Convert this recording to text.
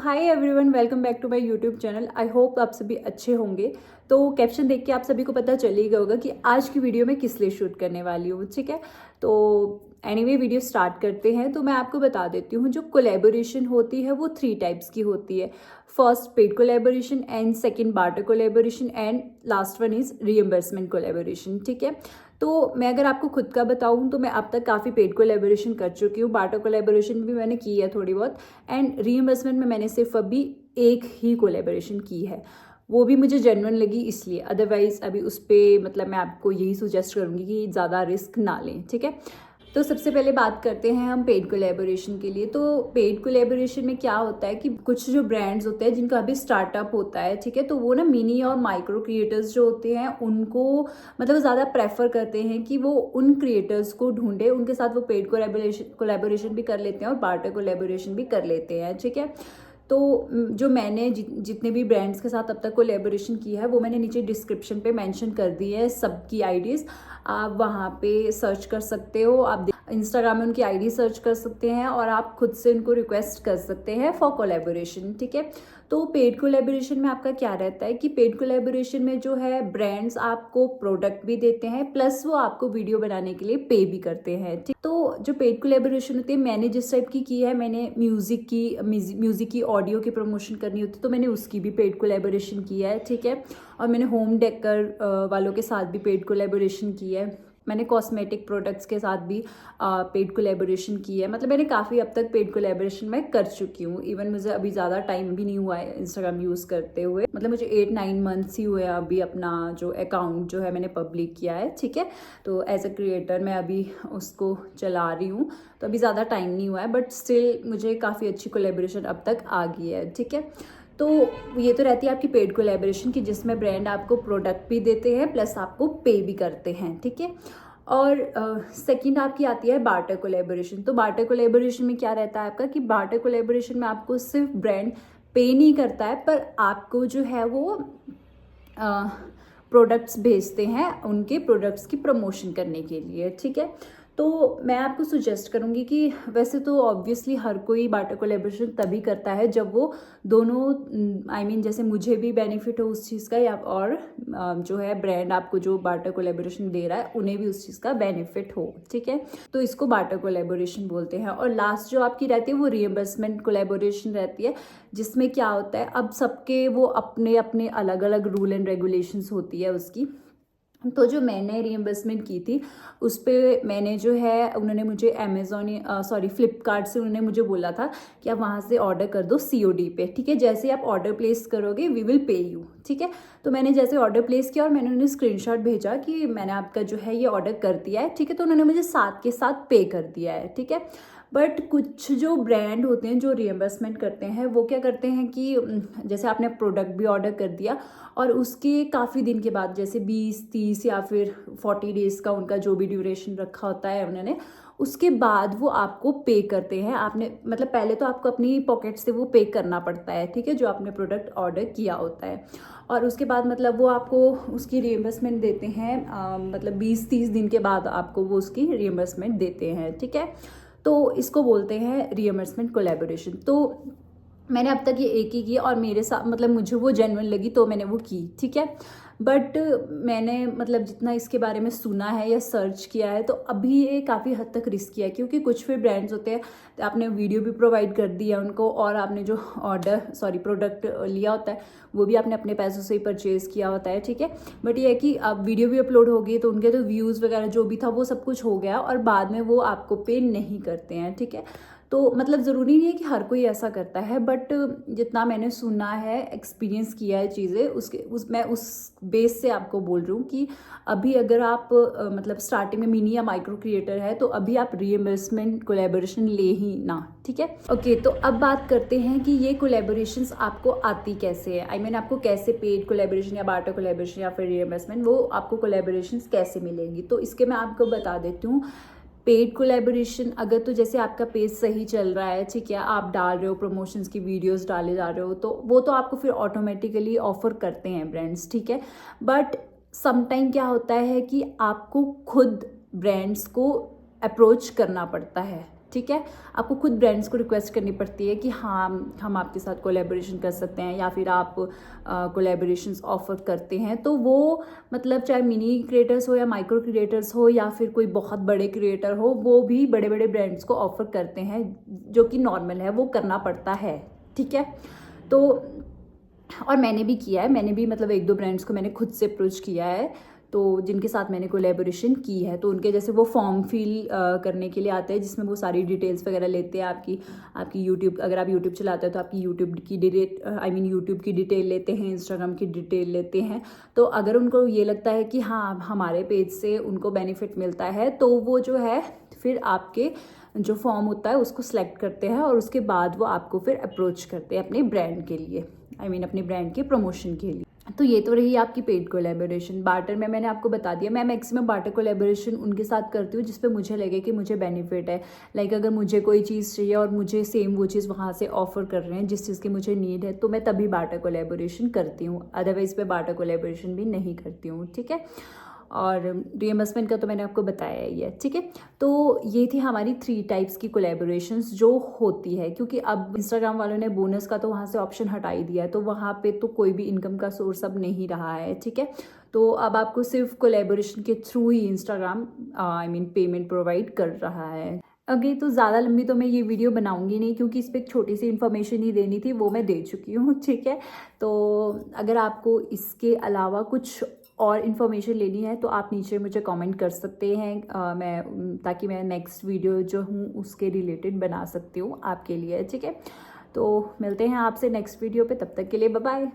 Hi everyone, welcome back to my YouTube channel. I hope आप सभी अच्छे होंगे। तो कैप्शन देख के आप सभी को पता चल ही गया होगा कि आज की वीडियो में किस लिए शूट करने वाली हूँ, ठीक है। तो एनीवे वीडियो स्टार्ट करते हैं। तो मैं आपको बता देती हूँ, जो कोलैबोरेशन होती है वो 3 टाइप्स की होती है। First paid collaboration, and second barter collaboration, and last one is reimbursement collaboration, ठीक है। तो मैं अगर आपको खुद का बताऊं तो मैं अब तक काफ़ी पेड कोलैबोरेशन कर चुकी हूँ, बार्टर कोलैबोरेशन भी मैंने की है थोड़ी बहुत, एंड रीइंबर्समेंट में मैंने सिर्फ अभी एक ही कोलैबोरेशन की है, वो भी मुझे जेन्युइन लगी इसलिए। अदरवाइज अभी उस पर मतलब मैं आपको यही सुजेस्ट करूँगी कि ज़्यादा रिस्क ना लें, ठीक है। तो सबसे पहले बात करते हैं हम पेड कोलैबोरेशन के लिए। तो पेड कोलैबोरेशन में क्या होता है कि कुछ जो ब्रांड्स होते हैं जिनका अभी स्टार्टअप होता है, ठीक है, तो वो ना मिनी और माइक्रो क्रिएटर्स जो होते हैं उनको मतलब ज़्यादा प्रेफर करते हैं कि वो उन क्रिएटर्स को ढूंढे, उनके साथ वो पेड कोलैबोरेशन भी कर लेते हैं और बार्टर कोलैबोरेशन भी कर लेते हैं, ठीक है। तो जो मैंने जितने भी ब्रांड्स के साथ अब तक कोलैबोरेशन किया है वो मैंने नीचे डिस्क्रिप्शन पे मेंशन कर दी है सबकी आईडीज़। आप वहाँ पे सर्च कर सकते हो, आप इंस्टाग्राम में उनकी आईडी सर्च कर सकते हैं और आप खुद से उनको रिक्वेस्ट कर सकते हैं फॉर कोलैबोरेशन, ठीक है। तो पेड कोलैबोरेशन में आपका क्या रहता है कि पेड कोलैबोरेशन में जो है ब्रांड्स आपको प्रोडक्ट भी देते हैं, प्लस वो आपको वीडियो बनाने के लिए पे भी करते हैं, ठीक। तो जो पेड कोलैबोरेशन होती है, मैंने जिस टाइप की है, मैंने म्यूजिक की ऑडियो की प्रमोशन करनी होती है तो मैंने उसकी भी पेड कोलैबोरेशन किया है, ठीक है। और मैंने होम डेकर वालों के साथ भी पेड कोलैबोरेशन की है। मैंने कॉस्मेटिक प्रोडक्ट्स के साथ भी पेड कोलैबोरेशन की है। मतलब मैंने काफ़ी अब तक पेड कोलैबोरेशन मैं कर चुकी हूँ। इवन मुझे अभी ज़्यादा टाइम भी नहीं हुआ है इंस्टाग्राम यूज़ करते हुए, मतलब मुझे 8-9 मंथ्स ही हुए अभी अपना जो अकाउंट जो है मैंने पब्लिक किया है, ठीक है। तो एज अ क्रिएटर मैं अभी उसको चला रही हूँ, तो अभी ज़्यादा टाइम नहीं हुआ है, बट स्टिल मुझे काफ़ी अच्छी कोलैबोरेशन अब तक आ गई है, ठीक है। तो ये तो रहती है आपकी पेड कोलैबोरेशन की, जिसमें ब्रांड आपको प्रोडक्ट भी देते हैं प्लस आपको पे भी करते हैं, ठीक है। और सेकंड आपकी आती है बार्टर कोलैबोरेशन। तो बार्टर कोलैबोरेशन में क्या रहता है आपका कि बार्टर कोलैबोरेशन में आपको सिर्फ ब्रांड पे नहीं करता है, पर आपको जो है वो प्रोडक्ट्स भेजते हैं उनके प्रोडक्ट्स की प्रमोशन करने के लिए, ठीक है। तो मैं आपको सुजेस्ट करूँगी कि वैसे तो ऑब्वियसली हर कोई बार्टर कोलैबोरेशन तभी करता है जब वो दोनों आई मीन जैसे मुझे भी बेनिफिट हो उस चीज़ का, या और जो है ब्रांड आपको जो बार्टर कोलैबोरेशन दे रहा है उन्हें भी उस चीज़ का बेनिफिट हो, ठीक है। तो इसको बार्टर कोलैबोरेशन बोलते हैं। और लास्ट जो आपकी रहती है वो रीइंबर्समेंट कोलैबोरेशन रहती है, जिसमें क्या होता है अब सबके वो अपने अपने अलग अलग रूल एंड रेगुलेशंस होती है उसकी। तो जो मैंने रीइंबर्समेंट की थी उस पर मैंने जो है उन्होंने मुझे फ्लिपकार्ट से उन्होंने मुझे बोला था कि आप वहाँ से ऑर्डर कर दो COD पे, ठीक है। जैसे ही आप ऑर्डर प्लेस करोगे वी विल पे यू, ठीक है। तो मैंने जैसे ऑर्डर प्लेस किया और मैंने उन्हें स्क्रीनशॉट भेजा कि मैंने आपका जो है ये ऑर्डर कर दिया है, ठीक है। तो उन्होंने मुझे साथ के साथ पे कर दिया है, ठीक है। बट कुछ जो ब्रांड होते हैं जो रीइंबर्समेंट करते हैं वो क्या करते हैं कि जैसे आपने प्रोडक्ट भी ऑर्डर कर दिया और उसके काफ़ी दिन के बाद, जैसे 20-30 या फिर 40 डेज़ का उनका जो भी ड्यूरेशन रखा होता है उन्होंने, उसके बाद वो आपको पे करते हैं। आपने मतलब पहले तो आपको अपनी पॉकेट से वो पे करना पड़ता है, ठीक है, जो आपने प्रोडक्ट ऑर्डर किया होता है। और उसके बाद मतलब वो आपको उसकी रीइंबर्समेंट देते हैं, मतलब 20-30 दिन के बाद आपको वो उसकी रीइंबर्समेंट देते हैं, ठीक है। तो इसको बोलते हैं रीइंबर्समेंट कोलैबोरेशन। तो मैंने अब तक ये एक ही की और मेरे साथ मतलब मुझे वो जेन्युइन लगी तो मैंने वो की, ठीक है। बट मैंने मतलब जितना इसके बारे में सुना है या सर्च किया है तो अभी ये काफ़ी हद तक रिस्की है, क्योंकि कुछ फिर ब्रांड्स होते हैं तो आपने वीडियो भी प्रोवाइड कर दी है उनको और आपने जो प्रोडक्ट लिया होता है वो भी आपने अपने पैसों से ही परचेज़ किया होता है, ठीक है। बट ये है कि अब वीडियो भी अपलोड हो गई तो उनके तो व्यूज़ वगैरह जो भी था वो सब कुछ हो गया और बाद में वो आपको पे नहीं करते हैं, ठीक है। तो मतलब ज़रूरी नहीं है कि हर कोई ऐसा करता है, बट जितना मैंने सुना है, एक्सपीरियंस किया है चीज़ें, मैं उस बेस से आपको बोल रही हूँ कि अभी अगर आप मतलब स्टार्टिंग में मिनी या माइक्रो क्रिएटर है तो अभी आप रीइंबर्समेंट कोलैबोरेशन ले ही ना, ठीक है। ओके, तो अब बात करते हैं कि ये कोलैबोरेशंस आपको आती कैसे है। आई मीन आपको कैसे पेड कोलैबोरेशन या बार्टर कोलैबोरेशन या फिर रीइंबर्समेंट वो आपको कोलैबोरेशंस कैसे मिलेंगी। तो इसके मैं आपको बता देती हूँ। पेड कोलैबोरेशन अगर तो जैसे आपका पेज सही चल रहा है, ठीक है, आप डाल रहे हो प्रमोशंस की वीडियोस डाले जा रहे हो, तो वो तो आपको फिर ऑटोमेटिकली ऑफर करते हैं ब्रांड्स, ठीक है। बट समटाइम क्या होता है कि आपको खुद ब्रांड्स को अप्रोच करना पड़ता है, ठीक है। आपको खुद ब्रांड्स को रिक्वेस्ट करनी पड़ती है कि हाँ हम आपके साथ कोलैबोरेशन कर सकते हैं, या फिर आप कोलैबोरेशंस ऑफर करते हैं। तो वो मतलब चाहे मिनी क्रिएटर्स हो या माइक्रो क्रिएटर्स हो या फिर कोई बहुत बड़े क्रिएटर हो, वो भी बड़े बड़े ब्रांड्स को ऑफर करते हैं, जो कि नॉर्मल है, वो करना पड़ता है, ठीक है। तो और मैंने भी किया है, मैंने भी मतलब 1-2 ब्रांड्स को मैंने खुद से अप्रोच किया है, तो जिनके साथ मैंने कोलैबोरेशन की है। तो उनके जैसे वो फॉर्म फिल करने के लिए आते हैं, जिसमें वो सारी डिटेल्स वगैरह लेते हैं आपकी यूट्यूब, अगर आप यूट्यूब चलाते हो तो आपकी यूट्यूब की यूट्यूब की डिटेल लेते हैं, इंस्टाग्राम की डिटेल लेते हैं। तो अगर उनको ये लगता है कि हाँ हमारे पेज से उनको बेनिफिट मिलता है, तो वो जो है फिर आपके जो फॉर्म होता है उसको सिलेक्ट करते हैं, और उसके बाद वो आपको फिर अप्रोच करते हैं अपने ब्रांड के लिए, अपने ब्रांड के प्रमोशन के लिए। तो ये तो रही आपकी पेड कोलैबोरेशन। बार्टर में मैंने आपको बता दिया, मैं मैक्सिमम बार्टर कोलैबोरेशन उनके साथ करती हूँ जिस पे मुझे लगे कि मुझे बेनिफिट है। लाइक अगर मुझे कोई चीज़ चाहिए और मुझे सेम वो चीज़ वहाँ से ऑफर कर रहे हैं जिस चीज़ की मुझे नीड है, तो मैं तभी बार्टर कोलैबोरेशन करती हूँ, अदरवाइज मैं बार्टर कोलैबोरेशन भी नहीं करती हूँ, ठीक है। और रिइंबर्समेंट का तो मैंने आपको बताया ही है, ठीक है। तो ये थी हमारी 3 टाइप्स की कोलैबोरेशंस जो होती है, क्योंकि अब इंस्टाग्राम वालों ने बोनस का तो वहाँ से ऑप्शन हटा ही दिया है, तो वहाँ पे तो कोई भी इनकम का सोर्स अब नहीं रहा है, ठीक है। तो अब आपको सिर्फ कोलैबोरेशन के थ्रू ही इंस्टाग्राम पेमेंट प्रोवाइड कर रहा है। अगे तो ज़्यादा लंबी तो मैं ये वीडियो बनाऊंगी नहीं, क्योंकि इस पर एक छोटी सी इन्फॉर्मेशन ही देनी थी, वो मैं दे चुकी हूँ, ठीक है। तो अगर आपको इसके अलावा कुछ और इन्फॉर्मेशन लेनी है तो आप नीचे मुझे कमेंट कर सकते हैं, ताकि मैं नेक्स्ट वीडियो जो हूँ उसके रिलेटेड बना सकती हूँ आपके लिए, ठीक है। तो मिलते हैं आपसे नेक्स्ट वीडियो पे, तब तक के लिए बाय बाय।